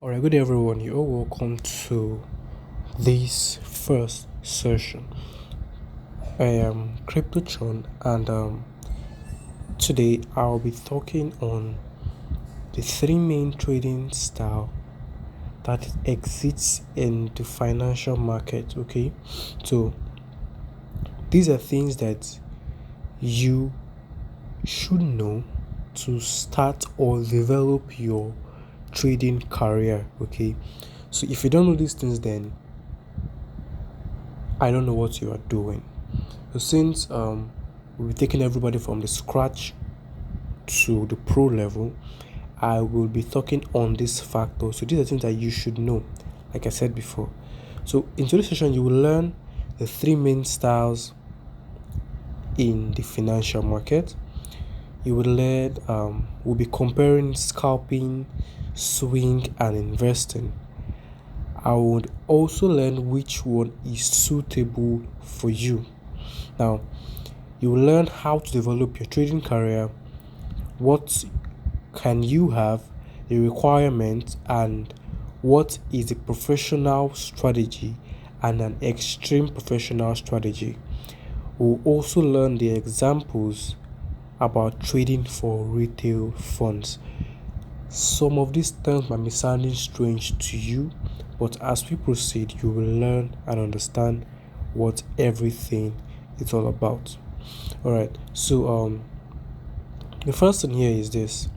Alright, good day everyone. You're all welcome to this first session. I am CryptoChon and today I'll be talking on the three main trading style that exists in the financial market. Okay, so these are things that you should know to start or develop your trading career. Okay, so if you don't know these things, then I don't know what you are doing. So since we'll be taking everybody from the scratch to the pro level, I will be talking on this factor. So these are things that you should know, like I said before. So in today's session, you will learn the three main styles in the financial market. You will learn, we'll be comparing scalping, swing, and investing. I would also learn which one is suitable for you. Now, you will learn how to develop your trading career, what can you have, the requirements, and what is a professional strategy and an extreme professional strategy. We'll also learn the examples about trading for retail funds. Some of these terms might be sounding strange to you, but as we proceed, you will learn and understand what everything is all about. Alright, so the first thing here is this.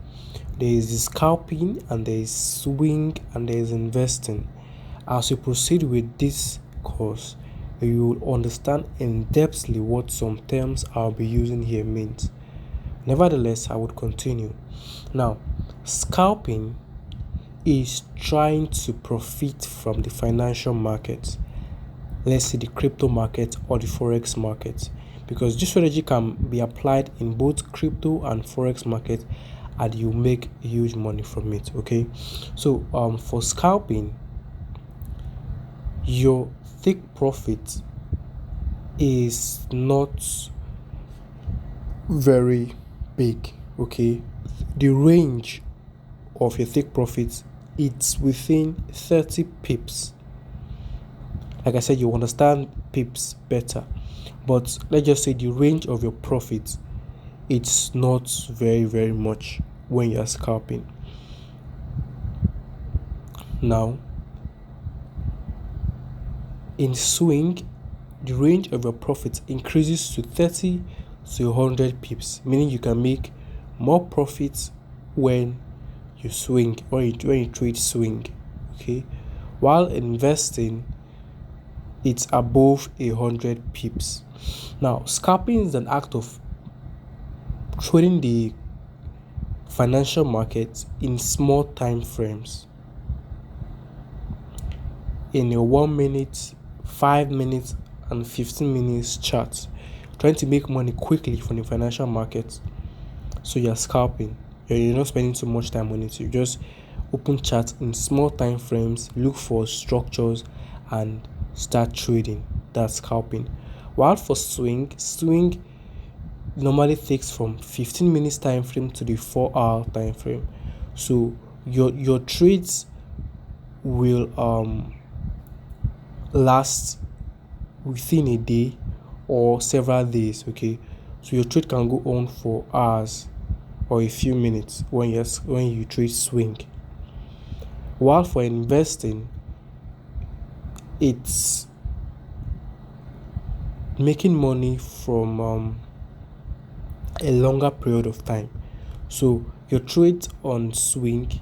There is the scalping and there is swing and there is investing. As you proceed with this course, you will understand in depthly what some terms I'll be using here means. Nevertheless, I would continue. Now, scalping is trying to profit from the financial market, let's say the crypto market or the forex market, because this strategy can be applied in both crypto and forex market and you make huge money from it. Okay, so for scalping, your take profit is not very big. Okay, the range of your take profits, it's within 30 pips. Like I said, you understand pips better, but let's just say the range of your profits, it's not very much when you're scalping. Now, in swing, the range of your profits increases to 30 to 100 pips, meaning you can make more profits when you swing or when you trade swing. Okay, while investing, it's above 100 pips. Now, scalping is an act of trading the financial market in small time frames, in a 1 minute, 5 minutes, and 15 minutes chart, trying to make money quickly from the financial market. So you're scalping, you're not spending too much time on it. You just open charts in small time frames, look for structures, and start trading. That's scalping. While for swing normally takes from 15 minutes time frame to the 4-hour time frame. So your trades will last within a day or several days. Okay, so your trade can go on for hours or a few minutes when you trade swing. While for investing, it's making money from a longer period of time. So your trades on swing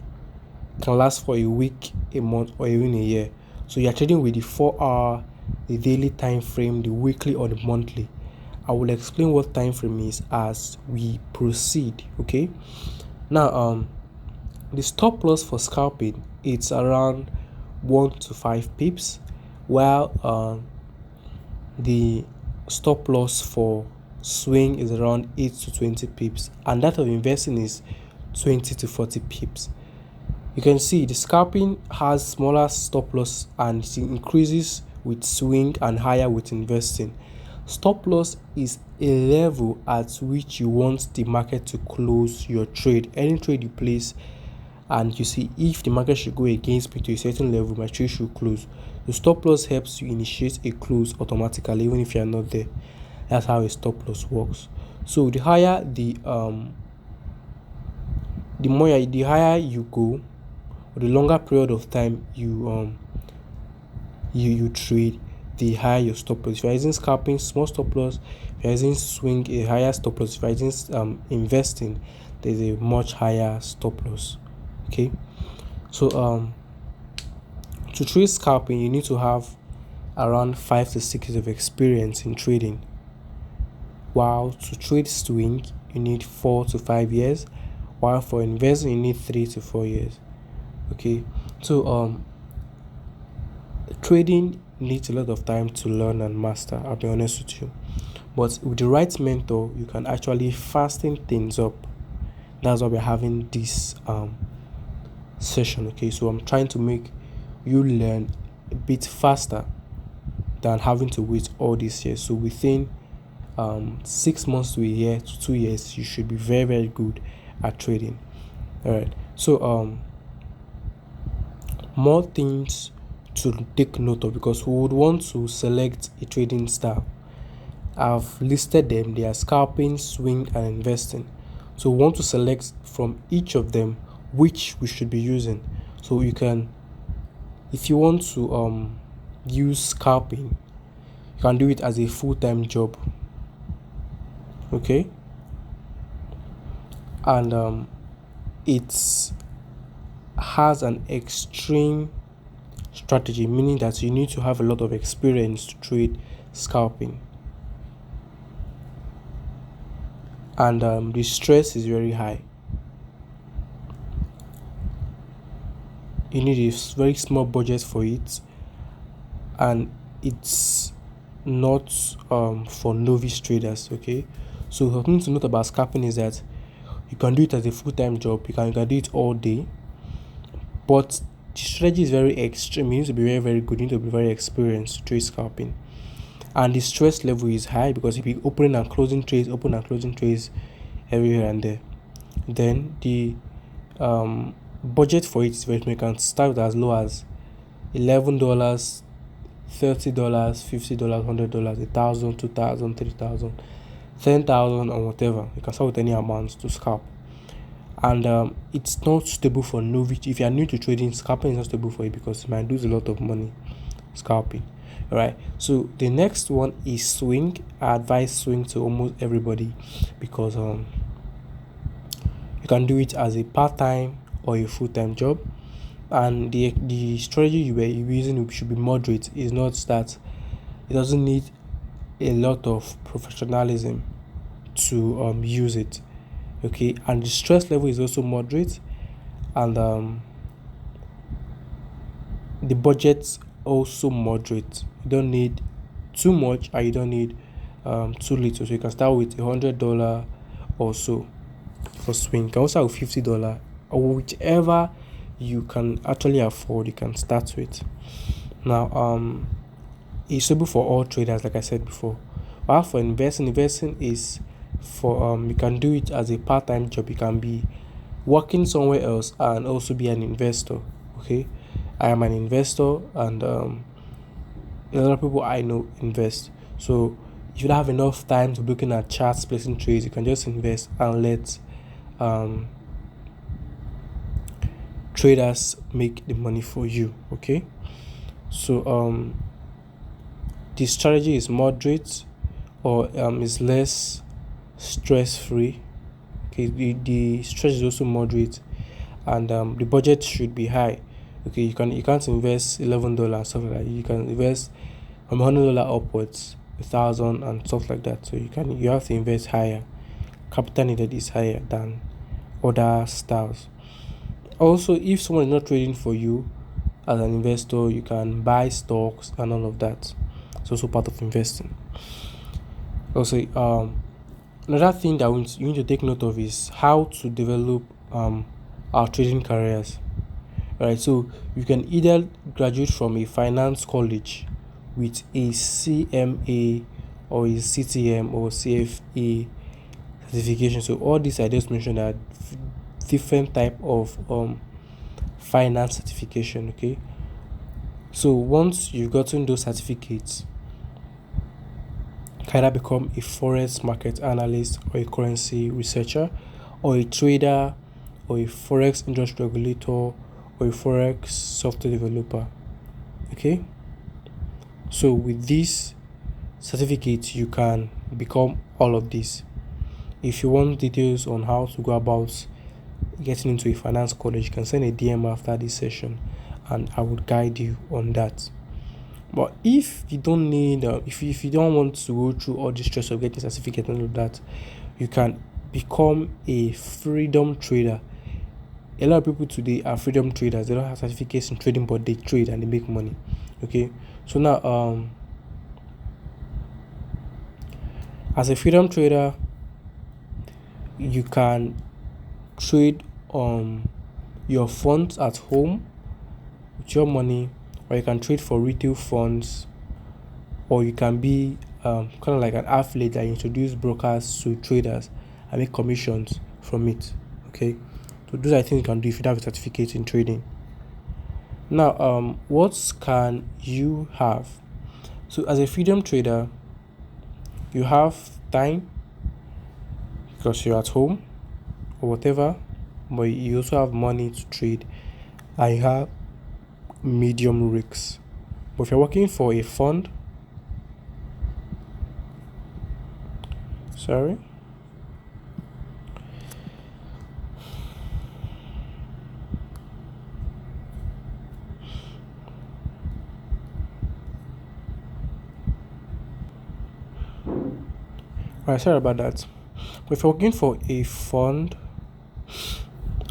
can last for a week, a month, or even a year. So you're trading with the 4-hour, the daily time frame, the weekly, or the monthly. I will explain what time frame is as we proceed. Okay, now the stop loss for scalping, it's around 1 to 5 pips, while the stop loss for swing is around 8 to 20 pips, and that of investing is 20 to 40 pips. You can see the scalping has smaller stop loss and it increases with swing and higher with investing. Stop loss is a level at which you want the market to close your trade. Any trade you place and you see if the market should go against me to a certain level, my trade should close. The stop loss helps you initiate a close automatically even if you are not there. That's how a stop loss works. So the higher the higher you go, or the longer period of time you trade, the higher your stop loss. If you're using scalping, small stop loss. If you're using swing, a higher stop loss. If you're using investing, there's a much higher stop loss. Okay, so to trade scalping, you need to have around 5 to 6 years of experience in trading, while to trade swing you need 4 to 5 years, while for investing you need 3 to 4 years. Okay, so trading needs a lot of time to learn and master, I'll be honest with you, but with the right mentor you can actually fasten things up. That's why we're having this session. Okay, so I'm trying to make you learn a bit faster than having to wait all these years. So within 6 months to a year to 2 years, you should be very, very good at trading. All right, so more things to take note of, because we would want to select a trading style. I've listed them. They are scalping, swing, and investing. So we want to select from each of them which we should be using. So you can, if you want to use scalping, you can do it as a full-time job. Okay, and it has an extreme strategy, meaning that you need to have a lot of experience to trade scalping, and the stress is very high. You need a very small budget for it, and it's not for novice traders. Okay, so something to note about scalping is that you can do it as a full-time job. You can do it all day, but the strategy is very extreme. You need to be very, very good. You need to be very experienced to trade scalping, and the stress level is high because you'll be opening and closing trades, everywhere and there. Then the budget for it is very small. You can start with as low as $11, $30, $50, $100, 1,000, 2,000, 3,000, 10,000, or whatever. You can start with any amount to scalp, and it's not suitable for novice. If you are new to trading, scalping is not suitable for you because you might lose a lot of money scalping. All right, so the next one is swing. I advise swing to almost everybody because you can do it as a part-time or a full-time job, and the strategy you're using should be moderate. It's not that it doesn't need a lot of professionalism to use it. Okay, and the stress level is also moderate, and the budget's also moderate. You don't need too much and you don't need too little. So you can start with $100 or so for swing. You can also have $50 or whichever you can actually afford. You can start with. Now it's suitable for all traders, like I said before. While for investing is for you can do it as a part-time job. You can be working somewhere else and also be an investor. Okay, I am an investor, and a lot of people I know invest. So if you don't have enough time to be looking at charts, placing trades, you can just invest and let traders make the money for you. Okay, so the strategy is moderate, or is less stress free. Okay, the stress is also moderate, and the budget should be high. Okay, you can't invest $11 stuff like that. You can invest from $100 upwards, 1,000 and stuff like that. So you have to invest higher. Capital needed is higher than other styles. Also, if someone is not trading for you as an investor, you can buy stocks and all of that. It's also part of investing. Also, another thing that you need to take note of is how to develop our trading careers. Right, so you can either graduate from a finance college with a CMA or a CTM or CFA certification. So all these I just mentioned are different type of finance certification. Okay, so once you've gotten those certificates, you can either become a forex market analyst or a currency researcher or a trader or a forex industry regulator or a forex software developer. Okay, so with this certificate you can become all of this. If you want details on how to go about getting into a finance college, you can send a DM after this session and I would guide you on that. But if you don't need if you don't want to go through all the stress of getting certificate and all of that, you can become a freedom trader. A lot of people today are freedom traders. They don't have certificates in trading, but they trade and they make money. Okay, so now as a freedom trader, you can trade your funds at home with your money, or you can trade for retail funds, or you can be kind of like an affiliate that introduce brokers to traders and make commissions from it. Okay, so those are things you can do if you don't have a certificate in trading. Now what can you have? So as a freedom trader, you have time because you're at home or whatever, but you also have money to trade. I have medium risks. But if you're working for a fund, sorry, right, sorry about that. But if you're working for a fund,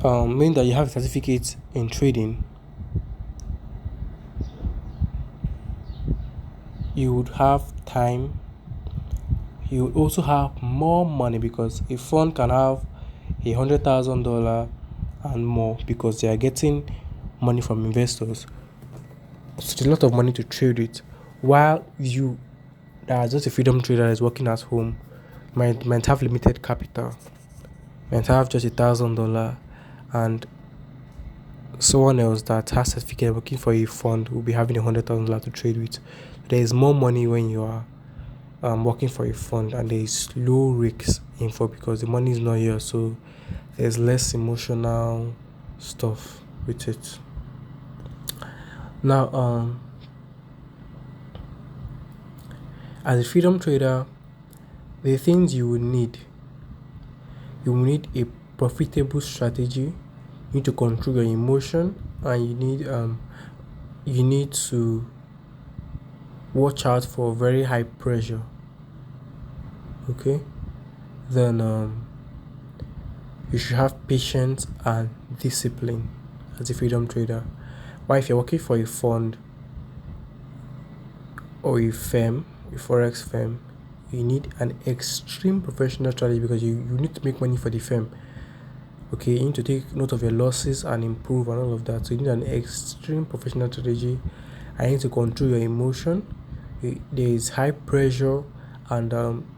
meaning that you have a certificate in trading, you would have time. You would also have more money because a fund can have $100,000 and more because they are getting money from investors. So there's a lot of money to trade with. While you, as just a freedom trader, is working at home, might have limited capital, might have just $1,000, and someone else that has certificate working for a fund will be having $100,000 to trade with. There is more money when you are working for a fund, and there is low risks info because the money is not here, so there's less emotional stuff with it. Now as a freedom trader, the things you will need a profitable strategy. You need to control your emotion, and you need to watch out for very high pressure. Okay, then you should have patience and discipline as a freedom trader. While if you're working for a fund or a firm, a forex firm, you need an extreme professional strategy because you need to make money for the firm. Okay, you need to take note of your losses and improve and all of that. So you need an extreme professional strategy. I need to control your emotion. There is high pressure, and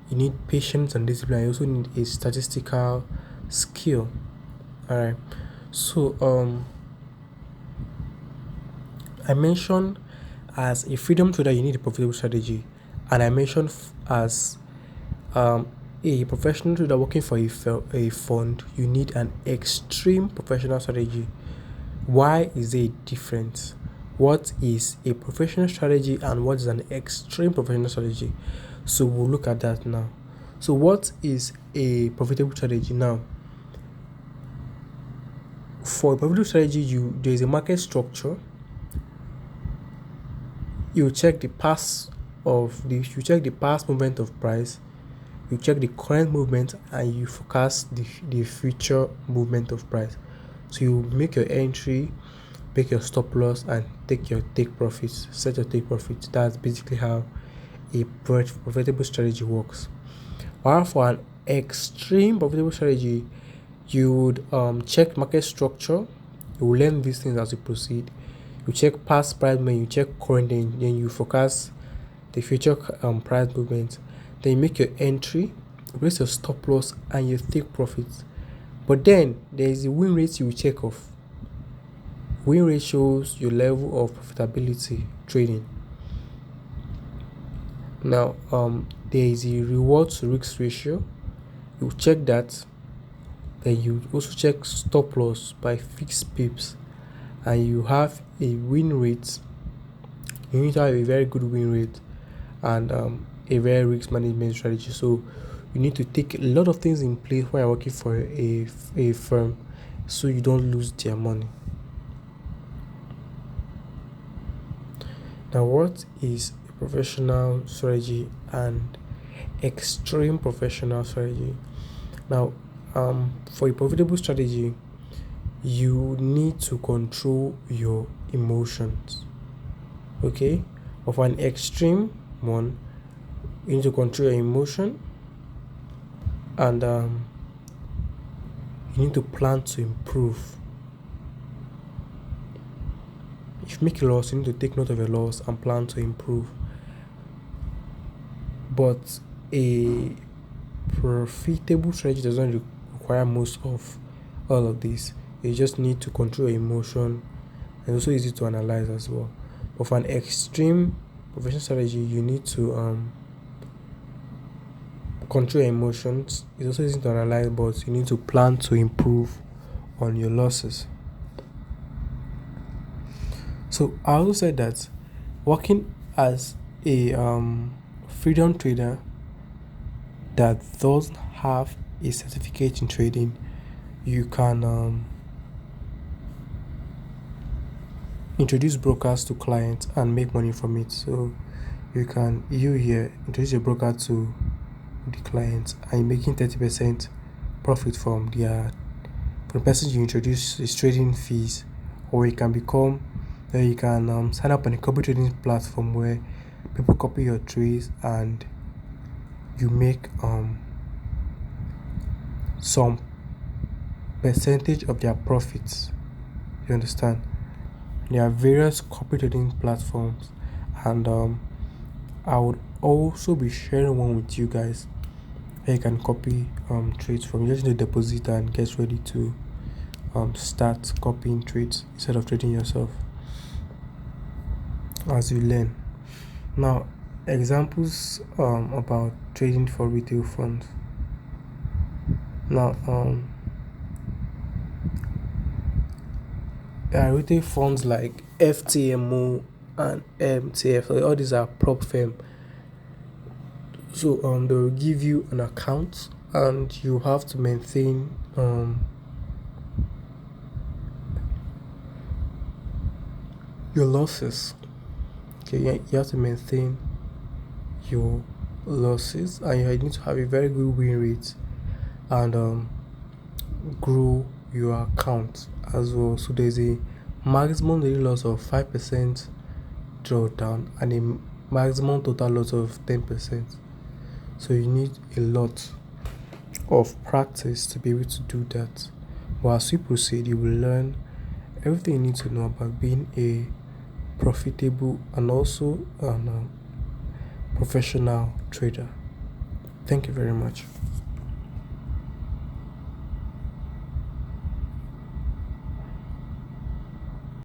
you need patience and discipline. You also need a statistical skill. All right. So I mentioned as a freedom trader you need a profitable strategy, and I mentioned as a professional trader working for a fund, you need an extreme professional strategy. Why is there a difference? What is a professional strategy and what is an extreme professional strategy? So we'll look at that now. So what is a profitable strategy now? For a profitable strategy, there is a market structure. You check the past movement of price, you check the current movement, and you forecast the future movement of price. So you make your entry, make your stop loss, and take profits, set your take profits. That's basically how a profitable strategy works. While for an extreme profitable strategy, you would check market structure. You will learn these things as you proceed. You check past price movement, you check current, then you forecast the future price movement. Then you make your entry, place your stop loss, and you take profits. But then there is a win rate you will check off. Win rate shows your level of profitability trading. Now, there is a reward to risk ratio. You check that. Then you also check stop loss by fixed pips, and you have a win rate. You need to have a very good win rate and a very risk management strategy. So you need to take a lot of things in place when you're working for a firm, so you don't lose their money. Now, what is a professional strategy and extreme professional strategy? Now, for a profitable strategy, you need to control your emotions. Okay, but for an extreme one, you need to control your emotion, and you need to plan to improve. If you make a loss, you need to take note of your loss and plan to improve. But a profitable strategy doesn't require most of all of this. You just need to control your emotion, and also easy to analyze as well. But for an extreme professional strategy, you need to control your emotions. It's also easy to analyze, but you need to plan to improve on your losses. So I also said that working as a freedom trader that doesn't have a certificate in trading, you can introduce brokers to clients and make money from it. So you here introduce a broker to the clients and you're making 30% profit from the person you introduce his trading fees. Or you can sign up on a copy trading platform where people copy your trades and you make some percentage of their profits. You understand? There are various copy trading platforms, and I would also be sharing one with you guys where you can copy trades from. You just need to deposit and get ready to start copying trades instead of trading yourself as you learn. Now, examples about trading for retail funds. Now, there are retail funds like FTMO and MTF. So all these are prop firm. So they will give you an account, and you have to maintain your losses. Okay, you have to maintain your losses, and you need to have a very good win rate and grow your account as well. So there's a maximum daily loss of 5% drawdown and a maximum total loss of 10%. So you need a lot of practice to be able to do that. But as we proceed, you will learn everything you need to know about being a profitable and also a professional trader. Thank you very much.